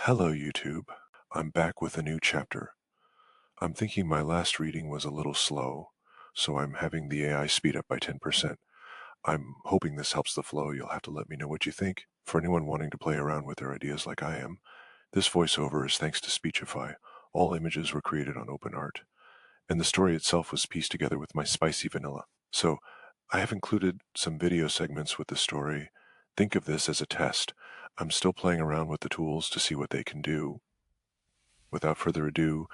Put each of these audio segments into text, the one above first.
Hello, YouTube. I'm back with a new chapter. I'm thinking my last reading was a little slow, so I'm having the AI speed up by 10%. I'm hoping this helps the flow. You'll have to let me know what you think. For anyone wanting to play around with their ideas like I am, this voiceover is thanks to Speechify. All images were created on OpenArt, and the story itself was pieced together with my spicy vanilla. So I have included some video segments with the story. Think of this as a test. I'm still playing around with the tools to see what they can do. Without further ado,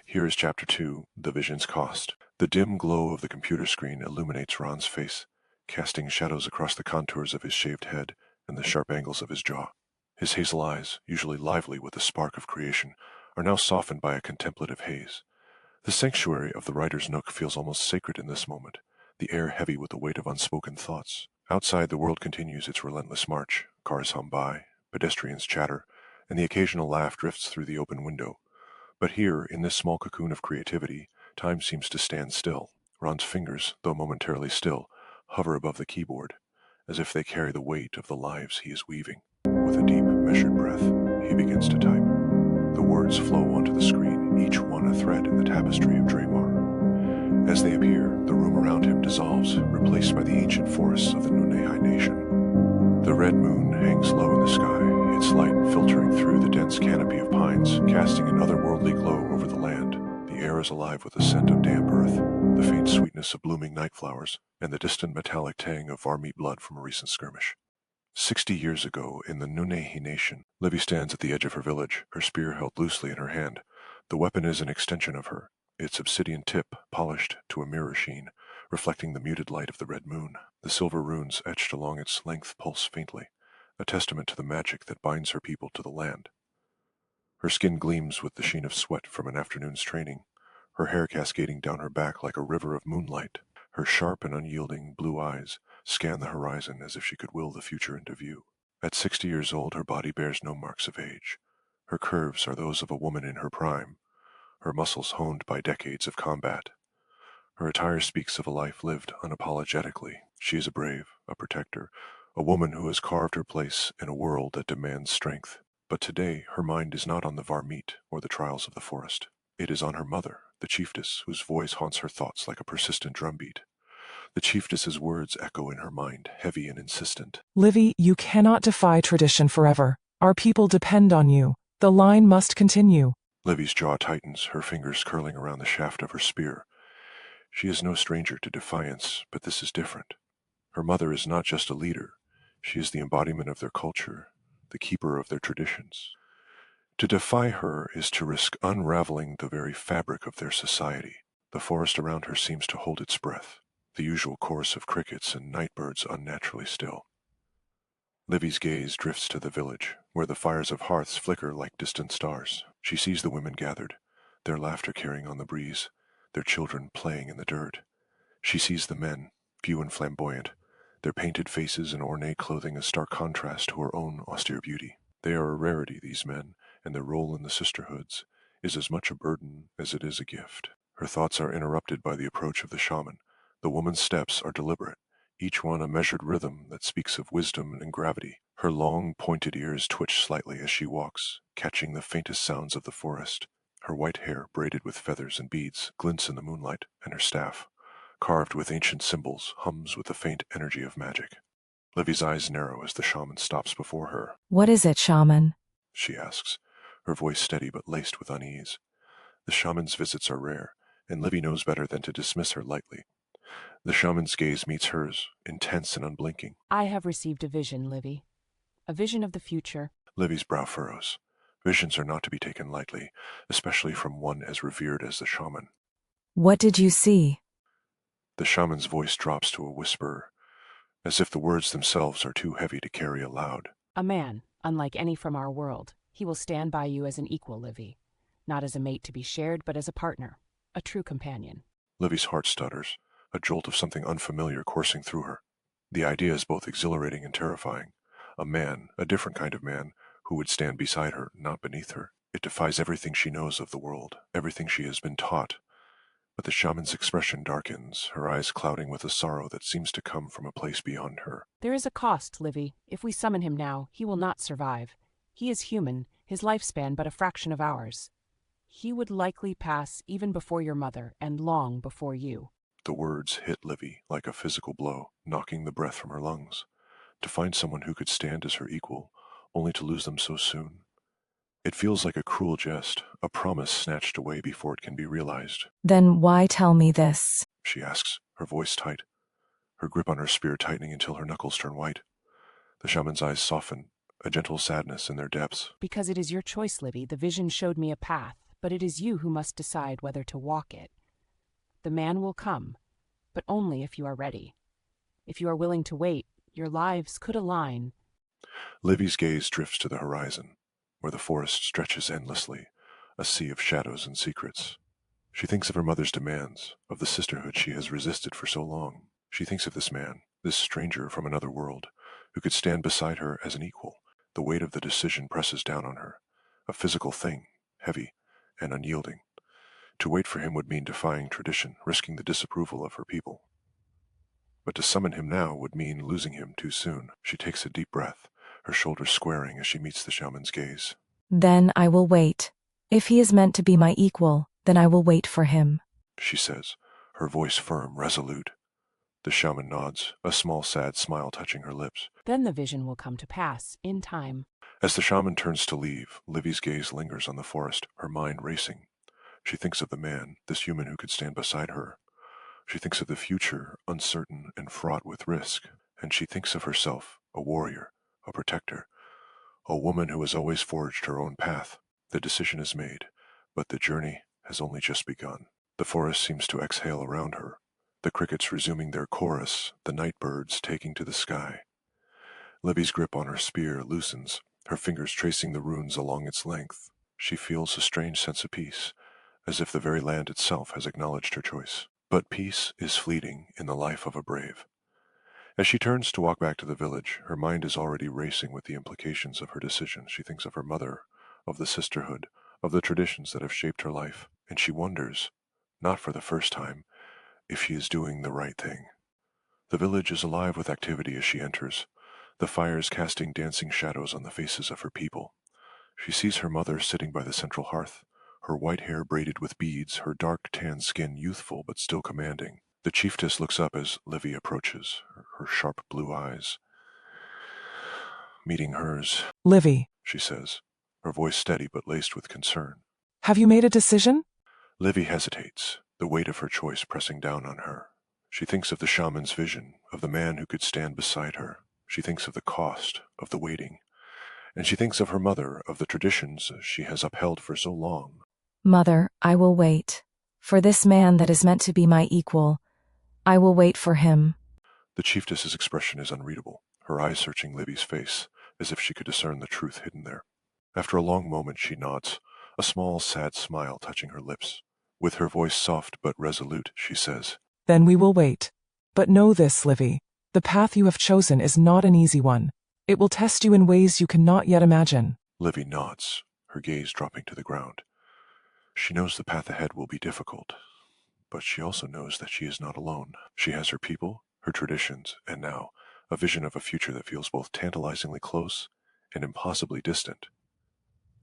here is Chapter 2, The Vision's Cost. The dim glow of the computer screen illuminates Ron's face, casting shadows across the contours of his shaved head and the sharp angles of his jaw. His hazel eyes, usually lively with a spark of creation, are now softened by a contemplative haze. The sanctuary of the writer's nook feels almost sacred in this moment, the air heavy with the weight of unspoken thoughts. Outside, the world continues its relentless march. Cars hum by, pedestrians chatter, and the occasional laugh drifts through the open window. But here, in this small cocoon of creativity, time seems to stand still. Ron's fingers, though momentarily still, hover above the keyboard, as if they carry the weight of the lives he is weaving. With a deep, measured breath, he begins to type. The words flow onto the screen, each one a thread in the tapestry of Draymar. As they appear, the room around him dissolves, replaced by the ancient forests of the Nunehai nation. The red moon hangs low in the sky, its light filtering through the dense canopy of pines, casting an otherworldly glow over the land. The air is alive with the scent of damp earth, the faint sweetness of blooming night flowers, and the distant metallic tang of varmint blood from a recent skirmish. 60 years ago, in the Nunehai nation, Livy stands at the edge of her village, her spear held loosely in her hand. The weapon is an extension of her, its obsidian tip polished to a mirror sheen, reflecting the muted light of the red moon. The silver runes etched along its length pulse faintly, a testament to the magic that binds her people to the land. Her skin gleams with the sheen of sweat from an afternoon's training, her hair cascading down her back like a river of moonlight. Her sharp and unyielding blue eyes scan the horizon as if she could will the future into view. At 60 years old, her body bears no marks of age. Her curves are those of a woman in her prime, her muscles honed by decades of combat. Her attire speaks of a life lived unapologetically. She is a brave, a protector, a woman who has carved her place in a world that demands strength. But today, her mind is not on the varmint or the trials of the forest. It is on her mother, the chiefess, whose voice haunts her thoughts like a persistent drumbeat. The chiefess's words echo in her mind, heavy and insistent. Livy, you cannot defy tradition forever. Our people depend on you. The line must continue. Livy's jaw tightens, her fingers curling around the shaft of her spear. She is no stranger to defiance, but this is different. Her mother is not just a leader. She is the embodiment of their culture, the keeper of their traditions. To defy her is to risk unraveling the very fabric of their society. The forest around her seems to hold its breath, the usual chorus of crickets and night birds unnaturally still. Livy's gaze drifts to the village, where the fires of hearths flicker like distant stars. She sees the women gathered, their laughter carrying on the breeze, their children playing in the dirt. She sees the men, few and flamboyant, their painted faces and ornate clothing a stark contrast to her own austere beauty. They are a rarity, these men, and their role in the sisterhoods is as much a burden as it is a gift. Her thoughts are interrupted by the approach of the shaman. The woman's steps are deliberate, each one a measured rhythm that speaks of wisdom and gravity. Her long, pointed ears twitch slightly as she walks, catching the faintest sounds of the forest. Her white hair, braided with feathers and beads, glints in the moonlight, and her staff, carved with ancient symbols, hums with the faint energy of magic. Livy's eyes narrow as the shaman stops before her. What is it, shaman? She asks, her voice steady but laced with unease. The shaman's visits are rare, and Livy knows better than to dismiss her lightly. The shaman's gaze meets hers, intense and unblinking. I have received a vision, Livy. A vision of the future. Livy's brow furrows. Visions are not to be taken lightly, especially from one as revered as the shaman. What did you see? The shaman's voice drops to a whisper, as if the words themselves are too heavy to carry aloud. A man, unlike any from our world. He will stand by you as an equal, Livy. Not as a mate to be shared, but as a partner. A true companion. Livy's heart stutters, a jolt of something unfamiliar coursing through her. The idea is both exhilarating and terrifying. A man, a different kind of man, who would stand beside her, not beneath her. It defies everything she knows of the world, everything she has been taught. But the shaman's expression darkens, her eyes clouding with a sorrow that seems to come from a place beyond her. There is a cost, Livy. If we summon him now, he will not survive. He is human, his lifespan but a fraction of ours. He would likely pass even before your mother and long before you. The words hit Livy like a physical blow, knocking the breath from her lungs. To find someone who could stand as her equal, only to lose them so soon. It feels like a cruel jest, a promise snatched away before it can be realized. Then why tell me this? She asks, her voice tight, her grip on her spear tightening until her knuckles turn white. The shaman's eyes soften, a gentle sadness in their depths. Because it is your choice, Livy. The vision showed me a path, but it is you who must decide whether to walk it. The man will come, but only if you are ready. If you are willing to wait, your lives could align. Livy's gaze drifts to the horizon, where the forest stretches endlessly, a sea of shadows and secrets. She thinks of her mother's demands, of the sisterhood she has resisted for so long. She thinks of this man, this stranger from another world, who could stand beside her as an equal. The weight of the decision presses down on her, a physical thing, heavy and unyielding. To wait for him would mean defying tradition, risking the disapproval of her people. But to summon him now would mean losing him too soon. She takes a deep breath, her shoulders squaring as she meets the shaman's gaze. Then I will wait. If he is meant to be my equal, then I will wait for him, She says, her voice firm, resolute. The shaman nods, a small sad smile touching her lips. Then the vision will come to pass, in time. As the shaman turns to leave, Livy's gaze lingers on the forest, her mind racing. She thinks of the man, this human who could stand beside her. She thinks of the future, uncertain and fraught with risk. And she thinks of herself, a warrior, a protector, a woman who has always forged her own path. The decision is made, but the journey has only just begun. The forest seems to exhale around her, the crickets resuming their chorus, the night birds taking to the sky. Livy's grip on her spear loosens, her fingers tracing the runes along its length. She feels a strange sense of peace, as if the very land itself has acknowledged her choice. But peace is fleeting in the life of a brave. As she turns to walk back to the village, her mind is already racing with the implications of her decision. She thinks of her mother, of the sisterhood, of the traditions that have shaped her life, and she wonders, not for the first time, if she is doing the right thing. The village is alive with activity as she enters, the fires casting dancing shadows on the faces of her people. She sees her mother sitting by the central hearth, her white hair braided with beads, her dark tan skin youthful but still commanding. The chiefess looks up as Livy approaches, her sharp blue eyes meeting hers. Livy, She says, her voice steady but laced with concern. have you made a decision? Livy hesitates, the weight of her choice pressing down on her. She thinks of the shaman's vision, of the man who could stand beside her. She thinks of the cost, of the waiting. And she thinks of her mother, of the traditions she has upheld for so long. Mother, I will wait. For this man that is meant to be my equal, I will wait for him. The chiefess's expression is unreadable, her eyes searching Livy's face, as if she could discern the truth hidden there. After a long moment she nods, a small sad smile touching her lips. With her voice soft but resolute, she says, Then we will wait. But know this, Livy, the path you have chosen is not an easy one. It will test you in ways you cannot yet imagine. Livy nods, her gaze dropping to the ground. She knows the path ahead will be difficult, but she also knows that she is not alone. She has her people, her traditions, and now a vision of a future that feels both tantalizingly close and impossibly distant.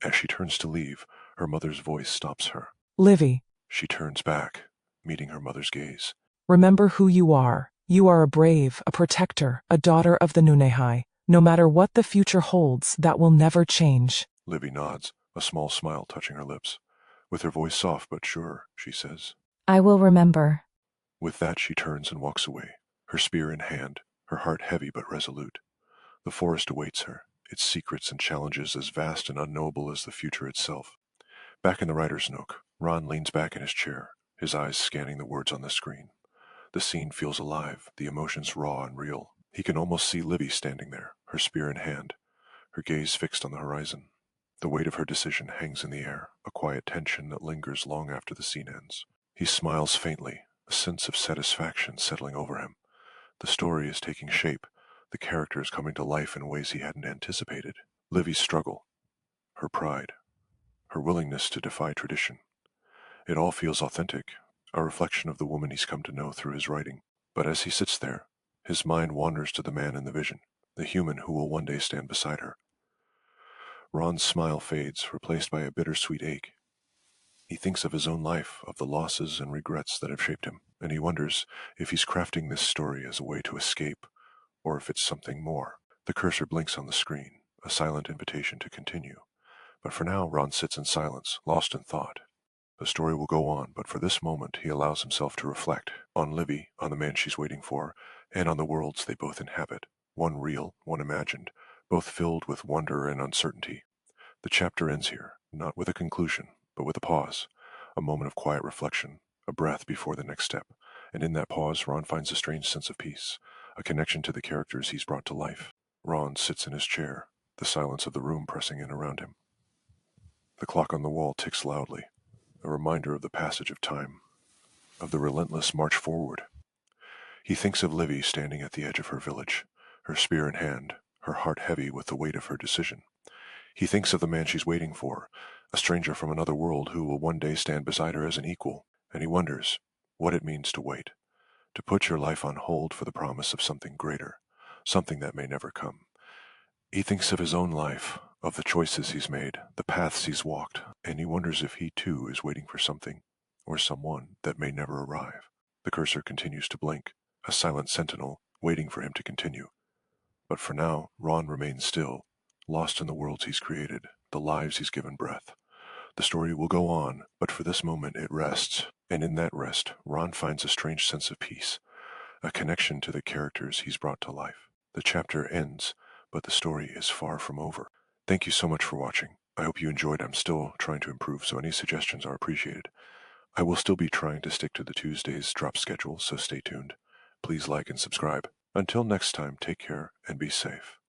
As she turns to leave, her mother's voice stops her. Livy, She turns back, meeting her mother's gaze. remember who you are. You are a brave, a protector, a daughter of the Nunehai. No matter what the future holds, that will never change. Livy nods, a small smile touching her lips. With her voice soft but sure, she says. I will remember. With that she turns and walks away, her spear in hand, her heart heavy but resolute. The forest awaits her, its secrets and challenges as vast and unknowable as the future itself. Back in the writer's nook, Ron leans back in his chair, his eyes scanning the words on the screen. The scene feels alive, the emotions raw and real. He can almost see Livy standing there, her spear in hand, her gaze fixed on the horizon. The weight of her decision hangs in the air, a quiet tension that lingers long after the scene ends. He smiles faintly, a sense of satisfaction settling over him. The story is taking shape, the characters coming to life in ways he hadn't anticipated. Livy's struggle, her pride, her willingness to defy tradition. It all feels authentic, a reflection of the woman he's come to know through his writing. But as he sits there, his mind wanders to the man in the vision, the human who will one day stand beside her. Ron's smile fades, replaced by a bittersweet ache. He thinks of his own life, of the losses and regrets that have shaped him, and he wonders if he's crafting this story as a way to escape, or if it's something more. The cursor blinks on the screen, a silent invitation to continue. But for now, Ron sits in silence, lost in thought. The story will go on, but for this moment he allows himself to reflect on Livy, on the man she's waiting for, and on the worlds they both inhabit, one real, one imagined, both filled with wonder and uncertainty. The chapter ends here, not with a conclusion, but with a pause, a moment of quiet reflection, a breath before the next step, and in that pause Ron finds a strange sense of peace, a connection to the characters he's brought to life. Ron sits in his chair, the silence of the room pressing in around him. The clock on the wall ticks loudly, a reminder of the passage of time, of the relentless march forward. He thinks of Livy standing at the edge of her village, her spear in hand, her heart heavy with the weight of her decision. He thinks of the man she's waiting for, a stranger from another world who will one day stand beside her as an equal, and he wonders what it means to wait, to put your life on hold for the promise of something greater, something that may never come. He thinks of his own life, of the choices he's made, the paths he's walked, and he wonders if he too is waiting for something, or someone that may never arrive. The cursor continues to blink, a silent sentinel waiting for him to continue. But for now, Ron remains still, lost in the worlds he's created, the lives he's given breath. The story will go on, but for this moment it rests, and in that rest, Ron finds a strange sense of peace, a connection to the characters he's brought to life. The chapter ends, but the story is far from over. Thank you so much for watching. I hope you enjoyed. I'm still trying to improve, so any suggestions are appreciated. I will still be trying to stick to the Tuesdays drop schedule, so stay tuned. Please like and subscribe. Until next time, take care and be safe.